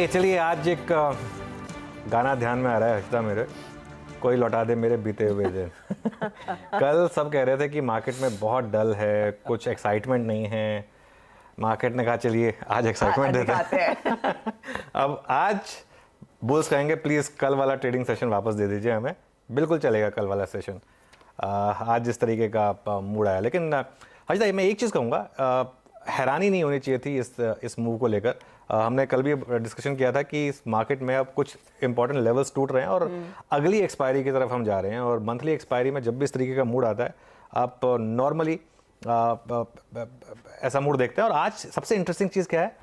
चलिए आज एक गाना ध्यान में आ रहा है हर्षदा मेरे, कोई लौटा दे मेरे बीते हुए दिन। कल सब कह रहे थे कि मार्केट में बहुत डल है, कुछ एक्साइटमेंट नहीं है। मार्केट ने कहा चलिए आज एक्साइटमेंट देते हैं। अब आज बुल्स कहेंगे प्लीज़ कल वाला ट्रेडिंग सेशन वापस दे दीजिए हमें। बिल्कुल चलेगा कल वाला सेशन। आज जिस तरीके का मूड आया, लेकिन हर्षदा मैं एक चीज़ कहूँगा, हैरानी नहीं होनी चाहिए थी इस मूव को लेकर। हमने कल भी डिस्कशन किया था कि इस मार्केट में अब कुछ इंपॉर्टेंट लेवल्स टूट रहे हैं और अगली एक्सपायरी की तरफ हम जा रहे हैं। और मंथली एक्सपायरी में जब भी इस तरीके का मूड आता है आप नॉर्मली ऐसा मूड देखते हैं। और आज सबसे इंटरेस्टिंग चीज़ क्या है,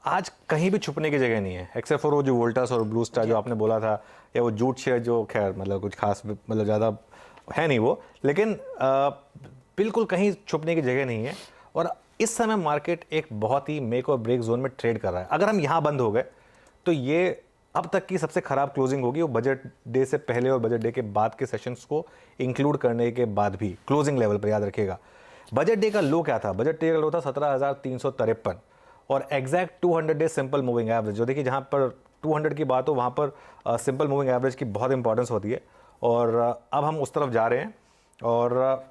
आज कहीं भी छुपने की जगह नहीं है एक्सेप्ट फॉर वो जो वोल्टास और ब्लू स्टार जो आपने बोला था, या वो जूट शेयर जो खैर मतलब कुछ खास मतलब ज़्यादा है नहीं वो, लेकिन बिल्कुल कहीं छुपने की जगह नहीं है। और इस समय मार्केट एक बहुत ही मेक और ब्रेक जोन में ट्रेड कर रहा है। अगर हम यहाँ बंद हो गए तो ये अब तक की सबसे खराब क्लोजिंग होगी, वो बजट डे से पहले और बजट डे के बाद के सेशंस को इंक्लूड करने के बाद भी क्लोजिंग लेवल पर। याद रखिएगा बजट डे का लो क्या था, बजट डे का लो था 17,353 और exact 200 day simple moving average. जो देखिए जहाँ पर 200 की बात हो वहाँ पर सिंपल मूविंग एवरेज की बहुत इंपॉर्टेंस होती है। और अब हम उस तरफ जा रहे हैं। और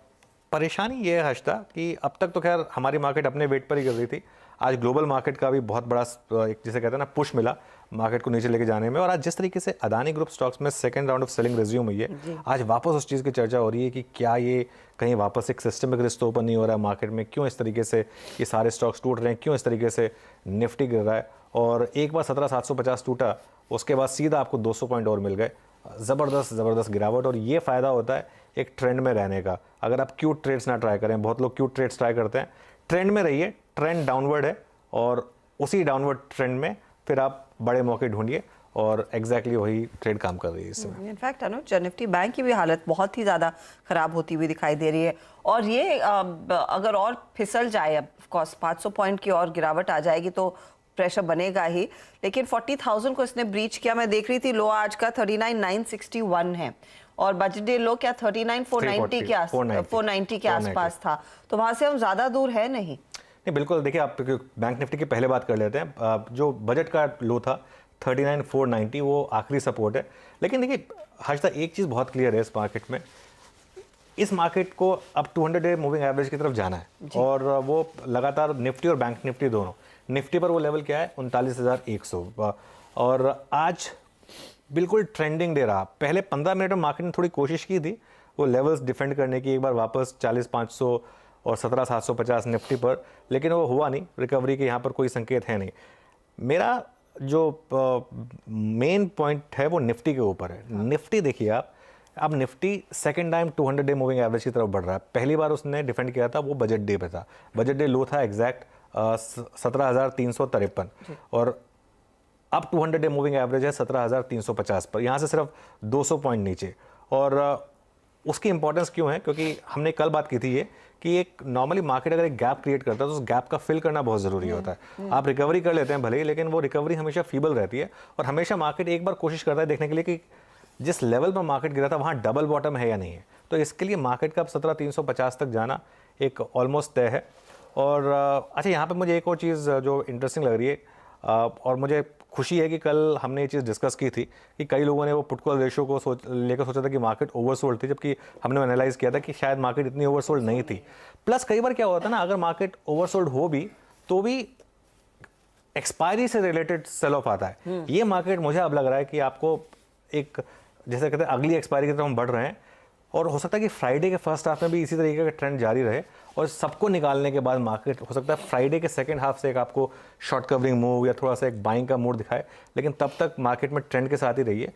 परेशानी ये है हर्षदा कि अब तक तो खैर हमारी मार्केट अपने वेट पर ही कर रही थी। आज ग्लोबल मार्केट का भी बहुत बड़ा एक जिसे कहते हैं ना पुश मिला मार्केट को नीचे लेके जाने में। और आज जिस तरीके से अदानी ग्रुप स्टॉक्स में second round of selling resume हुई है, आज वापस उस चीज़ की चर्चा हो रही है कि क्या ये कहीं वापस एक सिस्टमिक रिस्क तो ओपन नहीं हो रहा है मार्केट में, क्यों इस तरीके से ये सारे स्टॉक्स टूट रहे हैं, क्यों इस तरीके से निफ्टी गिर रहा है। और एक बार 17,750 टूटा, उसके बाद सीधा आपको 200 पॉइंट और मिल गए। ज़बरदस्त गिरावट। और ये फ़ायदा होता है एक ट्रेंड में रहने का। अगर आप क्यूट ट्रेड्स ना ट्राई करें, बहुत लोग क्यूट ट्रेड्स ट्राई करते हैं, ट्रेंड में रहिए। ट्रेंड डाउनवर्ड है और उसी डाउनवर्ड ट्रेंड में फिर आप बड़े मौके ढूंढिए और एग्जैक्टली वही ट्रेड काम कर रही है इस समय। इनफैक्ट अनुज, निफ्टी बैंक की भी हालत बहुत ही ज़्यादा ख़राब होती हुई दिखाई दे रही है। और ये अगर और फिसल जाए, ऑफ कोर्स 500 पॉइंट की और गिरावट आ जाएगी तो प्रेशर बनेगा ही। लेकिन 40,000 को इसने ब्रीच किया। मैं देख रही थी लो आज का 39,961 है और बजट डे लो क्या 39,490 के 490 के आसपास था। तो वहां से हम ज्यादा दूर है नहीं। बिल्कुल। देखिए आप बैंक निफ्टी की पहले बात कर लेते हैं। जो बजट का लो था 39,490 वो आखिरी सपोर्ट है। लेकिन देखिए हर्षदा एक चीज़ बहुत क्लियर है इस मार्केट में, इस मार्केट को अब 200 डे मूविंग एवरेज की तरफ जाना है। और वो लगातार निफ्टी और बैंक निफ्टी दोनों, निफ्टी पर वो लेवल क्या है 39,100 और आज बिल्कुल ट्रेंडिंग दे रहा। पहले 15 मिनट में मार्केट ने थोड़ी कोशिश की थी वो लेवल्स डिफेंड करने की, एक बार वापस 40,500 और 17,750 निफ्टी पर, लेकिन वो हुआ नहीं। रिकवरी के यहाँ पर कोई संकेत है नहीं। मेरा जो मेन पॉइंट है वो निफ्टी के ऊपर है। निफ्टी देखिए आप, अब Nifty second time 200 day moving average की तरफ बढ़ रहा है। पहली बार उसने डिफेंड किया था वो बजट डे पे था। बजट डे लो था एग्जैक्ट 17,353 और अब 200 डे मूविंग एवरेज है 17,350 पर, यहाँ से सिर्फ 200 पॉइंट नीचे। और उसकी इंपॉर्टेंस क्यों है, क्योंकि हमने कल बात की थी ये कि एक नॉर्मली मार्केट अगर एक गैप क्रिएट करता है तो उस गैप का फिल करना बहुत ज़रूरी होता है। आप रिकवरी कर लेते हैं भले ही, लेकिन वो रिकवरी हमेशा फीबल रहती है। और हमेशा मार्केट एक बार कोशिश करता है देखने के लिए कि जिस लेवल पर मार्केट गिरा था वहाँ डबल बॉटम है या नहीं है। तो इसके लिए मार्केट का अब 17,350 तक जाना एक ऑलमोस्ट तय है। और अच्छा यहाँ पे मुझे एक और चीज़ जो इंटरेस्टिंग लग रही है और मुझे खुशी है कि कल हमने ये चीज़ डिस्कस की थी कि कई लोगों ने वो पुट कॉल रेशियो को लेकर सोचा था कि मार्केट ओवरसोल्ड थी, जबकि हमने एनालाइज किया था कि शायद मार्केट इतनी ओवरसोल्ड नहीं थी। प्लस कई बार क्या होता है ना, अगर मार्केट ओवरसोल्ड हो भी तो भी एक्सपायरी से रिलेटेड सेल ऑफ आता है। ये मार्केट मुझे अब लग रहा है कि आपको एक जैसे कहते हैं अगली एक्सपायरी की तरफ हम बढ़ रहे हैं। और हो सकता है कि फ्राइडे के फर्स्ट हाफ में भी इसी तरीके का ट्रेंड जारी रहे और सबको निकालने के बाद मार्केट हो सकता है फ्राइडे के सेकंड हाफ से एक आपको शॉर्ट कवरिंग मूव या थोड़ा सा एक बाइंग का मूड दिखाए। लेकिन तब तक मार्केट में ट्रेंड के साथ ही रहिए